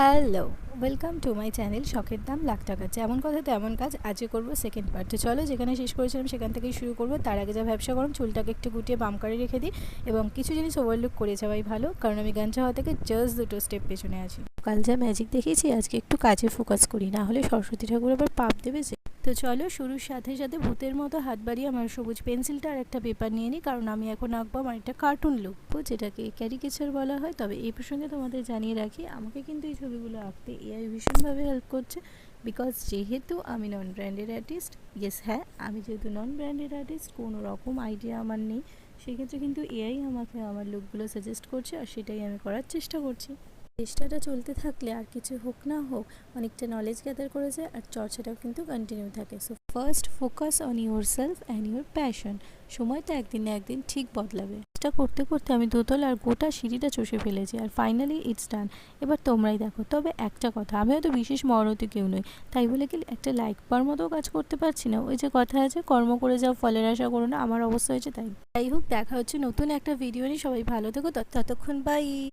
Hello, welcome to my channel শখের দাম লাখ টাকা। যেমন কথা তেমন কাজ। আজকে করবো সেকেন্ড পার্ট। তো চলো, যেখানে শেষ করেছিলাম সেখান থেকেই শুরু করবো। তার আগে যা ব্যবসা করুন, চুলটাকে একটু গুটিয়ে বাম করে রেখে দিই এবং কিছু জিনিস ওভারলুক করে যাওয়াই ভালো, কারণ আমি গান চাওয়া থেকে জাস্ট দুটো স্টেপ পেছনে আছি। কাল যা ম্যাজিক দেখিয়েছি, আজকে একটু কাজে ফোকাস করি, না হলে সরস্বতী ঠাকুর আবার পাপ দেবে যে। তো চলো, শুরুর সাথে সাথে ভূতের মতো হাত বাড়িয়ে আমার সবুজ পেন্সিলটা আর একটা পেপার নিয়ে নিই, কারণ আমি এখন আঁকবো আমার একটা কার্টুন লুক, যেটাকে ক্যারিকেচার বলা হয়। তবে এই প্রসঙ্গে তোমাদের জানিয়ে রাখি, আমাকে কিন্তু এই ছবিগুলো আঁকতে এআই ভীষণভাবে হেল্প করছে, বিকজ যেহেতু আমি নন ব্র্যান্ডেড আর্টিস্ট, হ্যাঁ, আমি যেহেতু নন ব্র্যান্ডেড আর্টিস্ট, কোনো রকম আইডিয়া আমার নেই, সেক্ষেত্রে কিন্তু এআই আমাকে আমার লুকগুলো সাজেস্ট করছে, আর সেটাই আমি করার চেষ্টা করছি। চেষ্টাটা চলতে থাকলে আর কিছু হোক না হোক অনেকটা নলেজ গ্যাদার করে যায়, আর চর্চাটাও কিন্তু কন্টিনিউ থাকে। So first focus on your self and your passion. সময় তো একদিন না একদিন ঠিক বদলাবে। এটা করতে করতে আমি দোতলা আর গোটা সিঁড়িটা চষে ফেলেছি, আর ফাইনালি ইটস ডান। এবার তোমরাই দেখো। তবে একটা কথা, আমি হয়তো বিশেষ মহরতী কেউ নই, তাই বলে কি একটা লাইক পাওয়ার মতো কাজ করতে পারছি না। ওই যে কথা আছে, কর্ম করে যাও ফলের আশা করো না, আমার অবস্থা হয়েছে তাই। যাই হোক, দেখা হচ্ছে নতুন একটা ভিডিও নিয়ে। সবাই ভালো থেকো, ততক্ষণ বাই।